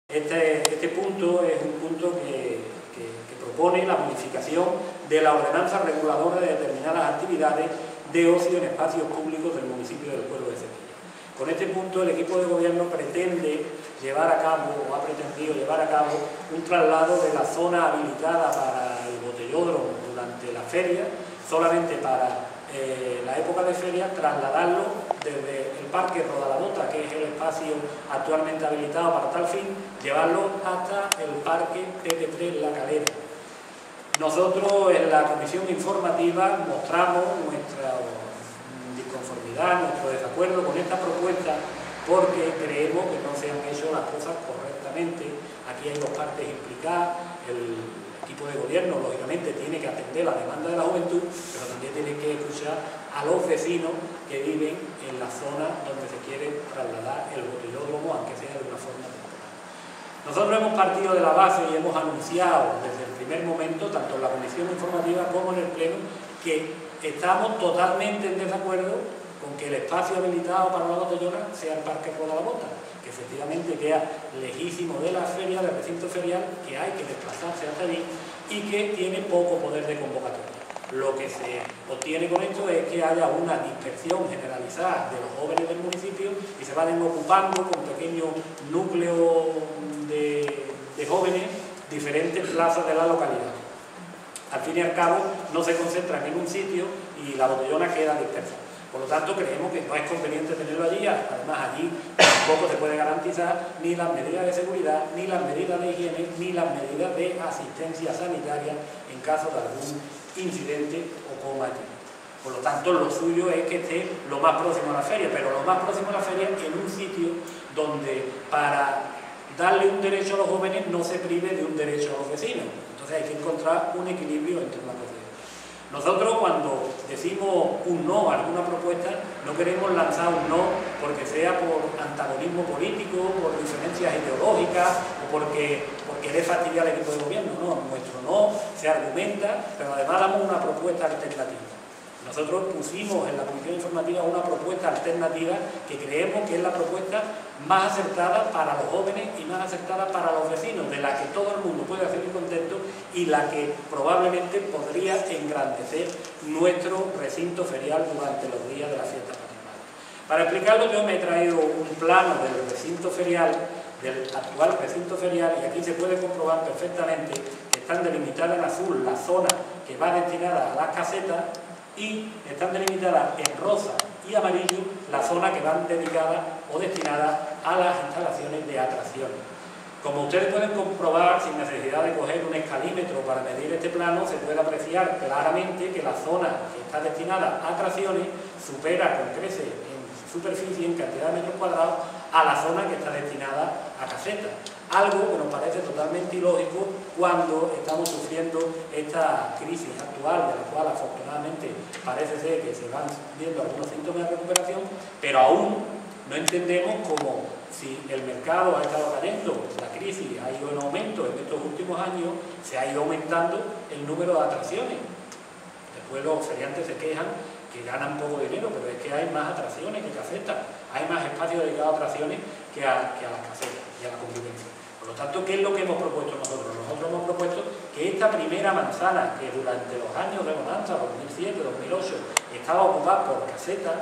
Este punto es un punto que propone la modificación de la ordenanza reguladora de determinadas actividades de ocio en espacios públicos del municipio del Pueblo de Sevilla. Con este punto el equipo de gobierno pretende llevar a cabo, o ha pretendido llevar a cabo, un traslado de la zona habilitada para el botellódromo durante la feria, solamente para la época de feria, trasladarlo desde el Parque Rodaladota, que es el espacio actualmente habilitado para tal fin, llevarlo hasta el Parque PP3 La Calera. Nosotros en la comisión informativa mostramos nuestra disconformidad, nuestro desacuerdo con esta propuesta, porque creemos que no se han hecho las cosas correctamente. Aquí hay dos partes implicadas. El equipo de gobierno, lógicamente, tiene que atender la demanda de la juventud, pero también tiene que escuchar a los vecinos que viven en la zona donde se quiere trasladar el botellódromo, aunque sea de una forma temporal. Nosotros hemos partido de la base y hemos anunciado desde el primer momento, tanto en la comisión informativa como en el pleno, que estamos totalmente en desacuerdo con que el espacio habilitado para la botellona sea el Parque Rodaladota, que efectivamente queda lejísimo de la feria, del recinto ferial, que hay que desplazarse hasta allí y que tiene poco poder de convocatoria. Lo que se obtiene con esto es que haya una dispersión generalizada de los jóvenes del municipio y se vayan ocupando con pequeños núcleos de jóvenes diferentes plazas de la localidad. Al fin y al cabo no se concentran en un sitio y la botellona queda dispersa. Por lo tanto, creemos que no es conveniente tenerlo allí. Además, allí tampoco se puede garantizar ni las medidas de seguridad, ni las medidas de higiene, ni las medidas de asistencia sanitaria en caso de algún incidente o coma. Por lo tanto, lo suyo es que esté lo más próximo a la feria, pero lo más próximo a la feria en un sitio donde para darle un derecho a los jóvenes no se prive de un derecho a los vecinos. Entonces hay que encontrar un equilibrio entre las dos. Nosotros, cuando decimos un no a alguna propuesta, no queremos lanzar un no porque sea por antagonismo político, por diferencias ideológicas o porque querer fastidiar al equipo de gobierno. No, nuestro no se argumenta, pero además damos una propuesta alternativa. Nosotros pusimos en la comisión informativa una propuesta alternativa que creemos que es la propuesta más acertada para los jóvenes y más acertada para los vecinos, de la que todo el mundo puede salir contento y la que probablemente podría engrandecer nuestro recinto ferial durante los días de la fiesta patronal. Para explicarlo, yo me he traído un plano del recinto ferial, del actual recinto ferial, y aquí se puede comprobar perfectamente que están delimitadas en azul la zona que va destinada a las casetas y están delimitadas en rosa y amarillo la zona que van dedicadas o destinadas a las instalaciones de atracciones. Como ustedes pueden comprobar, sin necesidad de coger un escalímetro para medir este plano, se puede apreciar claramente que la zona que está destinada a atracciones supera con creces en superficie, en cantidad de metros cuadrados, a la zona que está destinada a casetas. Algo que nos parece totalmente ilógico cuando estamos sufriendo esta crisis actual, de la cual afortunadamente parece ser que se van viendo algunos síntomas de recuperación, pero aún no entendemos cómo, si el mercado ha estado cayendo, la crisis ha ido en aumento en estos últimos años, se ha ido aumentando el número de atracciones. Después los feriantes se quejan que ganan poco dinero, pero es que hay más atracciones que casetas, hay más espacio dedicado a atracciones que a las casetas y a la convivencia. Por lo tanto, ¿qué es lo que hemos propuesto nosotros? Nosotros hemos propuesto que esta primera manzana, que durante los años de bonanza, 2007, 2008, estaba ocupada por casetas,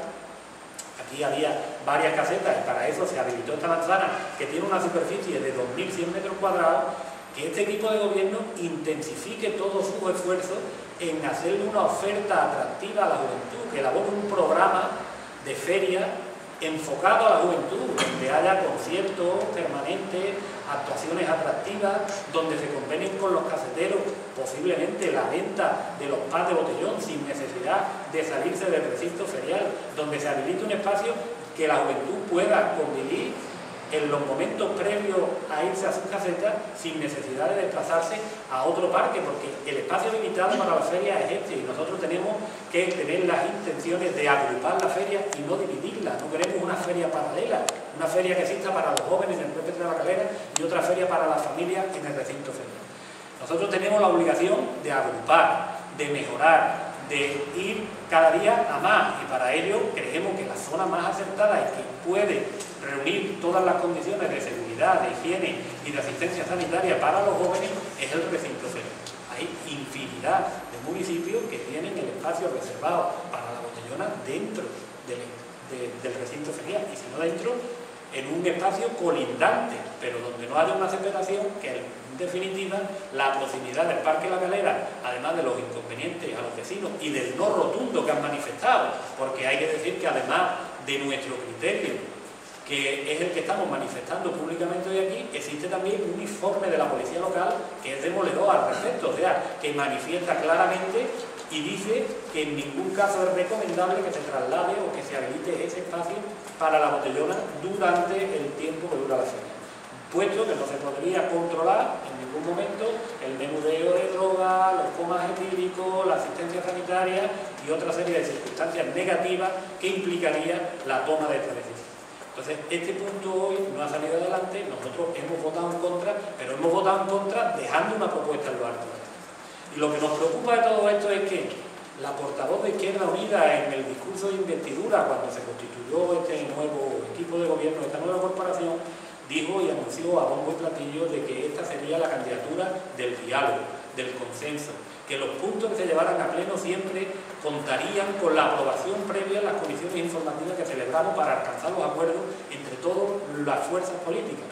aquí había varias casetas y para eso se habilitó esta manzana, que tiene una superficie de 2.100 metros cuadrados, que este equipo de gobierno intensifique todos sus esfuerzos en hacerle una oferta atractiva a la juventud, que elabore un programa de feria enfocado a la juventud, donde haya conciertos permanentes, actuaciones atractivas, donde se convenien con los caseteros, posiblemente la venta de los packs de botellón sin necesidad de salirse del recinto ferial, donde se habilite un espacio que la juventud pueda convivir en los momentos previos a irse a sus casetas sin necesidad de desplazarse a otro parque, porque el espacio limitado para la feria es este y nosotros tenemos que tener las intenciones de agrupar la feria y no dividirla. No queremos una feria paralela, una feria que exista para los jóvenes en el PP de la Calera y otra feria para las familias en el recinto ferial. Nosotros tenemos la obligación de agrupar, de mejorar, de ir cada día a más, y para ello creemos que la zona más acertada y que puede reunir todas las condiciones de seguridad seguridad, de higiene y de asistencia sanitaria para los jóvenes es el recinto ferial. Hay infinidad de municipios que tienen el espacio reservado para la botellona dentro del recinto ferial, y si no dentro, en un espacio colindante, pero donde no haya una separación, que en definitiva la proximidad del Parque La Calera, además de los inconvenientes a los vecinos y del no rotundo que han manifestado, porque hay que decir que además de nuestro criterio, que es el que estamos manifestando públicamente hoy aquí, existe también un informe de la policía local que es demoledor al respecto, o sea, que manifiesta claramente y dice que en ningún caso es recomendable que se traslade o que se habilite ese espacio para la botellona durante el tiempo que dura la feria, puesto que no se podría controlar en ningún momento el menudeo de drogas, los comas etílicos, la asistencia sanitaria y otra serie de circunstancias negativas que implicaría la toma de esta decisión. Entonces, este punto hoy no ha salido adelante, nosotros hemos votado en contra, pero hemos votado en contra dejando una propuesta en lo alto. Y lo que nos preocupa de todo esto es que la portavoz de Izquierda Unida en el discurso de investidura, cuando se constituyó este nuevo equipo de gobierno, esta nueva corporación, dijo y anunció a bombo y platillo de que esta sería la candidatura del diálogo, del consenso, que los puntos que se llevaran a pleno siempre contarían con la aprobación previa en las comisiones informativas que celebramos para alcanzar los acuerdos entre todas las fuerzas políticas.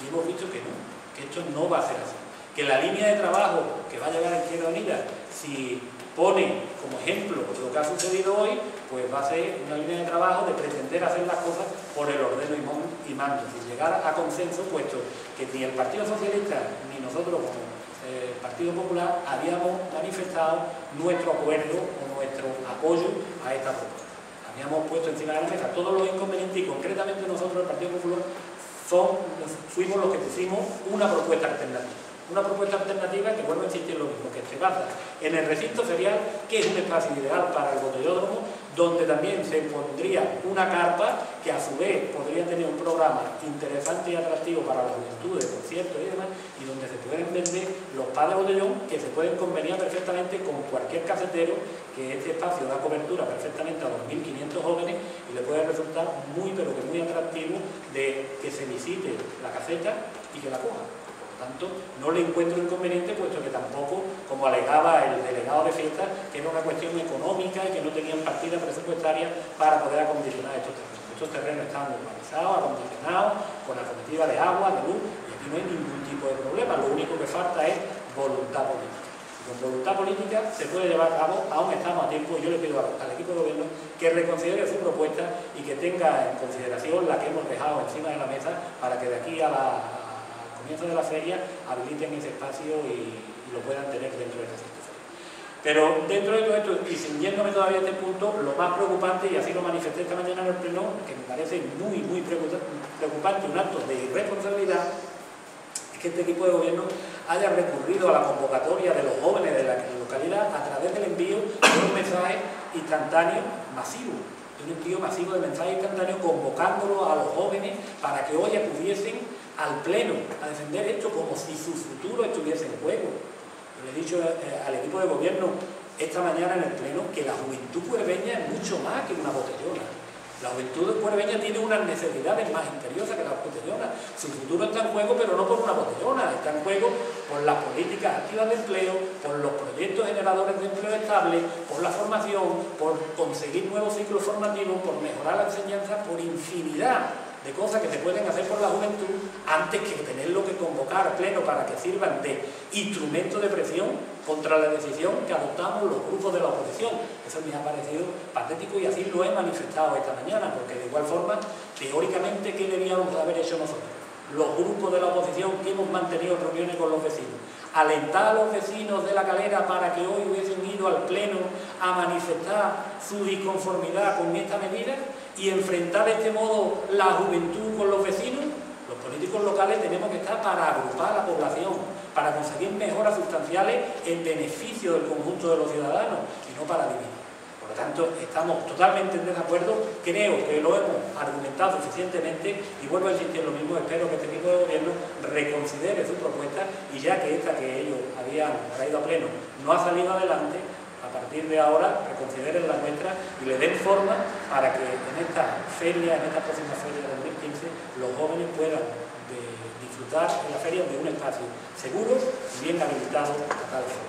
Y hemos visto que no, que esto no va a ser así. Que la línea de trabajo que va a llevar a Izquierda Unida, si pone como ejemplo lo que ha sucedido hoy, pues va a ser una línea de trabajo de pretender hacer las cosas por el ordeno y mando, sin llegar a consenso, puesto que ni el Partido Socialista ni nosotros como Partido Popular habíamos manifestado nuestro acuerdo o nuestro apoyo a esta propuesta. Habíamos puesto encima de la mesa todos los inconvenientes y concretamente nosotros, el Partido Popular, fuimos los que pusimos una propuesta alternativa. Una propuesta alternativa que vuelve a insistir lo mismo, que se basa en el recinto ferial, que es un espacio ideal para el botellódromo, donde también se pondría una carpa que a su vez podría tener un programa interesante y atractivo para la juventud, de conciertos y demás, y donde se pueden vender los pas de botellón que se pueden conveniar perfectamente con cualquier cafetero, que este espacio da cobertura perfectamente a 2.500 jóvenes y le puede resultar muy pero que muy atractivo de que se visite la caseta y que la coja. Por tanto, no le encuentro inconveniente, puesto que tampoco, como alegaba el delegado de fiestas, que era una cuestión económica y que no tenían partida presupuestaria para poder acondicionar estos terrenos. Estos terrenos están urbanizados, acondicionados, con acometida de agua, de luz, y aquí no hay ningún tipo de problema. Lo único que falta es voluntad política. Con voluntad política se puede llevar a cabo, aún estamos a tiempo. Yo le pido al equipo de gobierno que reconsidere su propuesta y que tenga en consideración la que hemos dejado encima de la mesa para que de aquí al comienzo de la feria habiliten ese espacio y lo puedan tener dentro del recinto ferial. Pero dentro de todo esto, y sin yéndome todavía a este punto, lo más preocupante, y así lo manifesté esta mañana en el pleno, que me parece muy preocupante, un acto de irresponsabilidad, es que este equipo de gobierno haya recurrido a la convocatoria de los jóvenes de la localidad a través del envío de un mensaje instantáneo masivo, de un envío masivo de mensajes instantáneos convocándolo a los jóvenes para que hoy acudiesen al pleno a defender esto como si su futuro estuviese en juego. Yo le he dicho al equipo de gobierno esta mañana en el pleno que la juventud puerbeña es mucho más que una botellona. La juventud puerbeña tiene unas necesidades más imperiosas que la botellona. Su futuro está en juego, pero no por una botellona, está en juego por las políticas activas de empleo, por los proyectos generadores de empleo estable, por la formación, por conseguir nuevos ciclos formativos, por mejorar la enseñanza, por infinidad de cosas que se pueden hacer por la juventud antes que tenerlo que convocar a pleno para que sirvan de instrumento de presión contra la decisión que adoptamos los grupos de la oposición. Eso me ha parecido patético y así lo he manifestado esta mañana, porque de igual forma, teóricamente, ¿qué debíamos haber hecho nosotros? Los grupos de la oposición que hemos mantenido reuniones con los vecinos, alentar a los vecinos de La Calera para que hoy hubiesen ido al pleno a manifestar su disconformidad con esta medida y enfrentar de este modo la juventud con los vecinos. Los políticos locales tenemos que estar para agrupar a la población, para conseguir mejoras sustanciales en beneficio del conjunto de los ciudadanos y no para dividir. Por lo tanto, estamos totalmente en desacuerdo, creo que lo hemos argumentado suficientemente y vuelvo a insistir lo mismo, espero que este equipo de gobierno reconsidere su propuesta y ya que esta que ellos habían traído a pleno no ha salido adelante, a partir de ahora reconsideren la nuestra y le den forma para que en esta feria, en esta próxima feria de 2015, los jóvenes puedan, de disfrutar en la feria de un espacio seguro y bien habilitado a tal fin.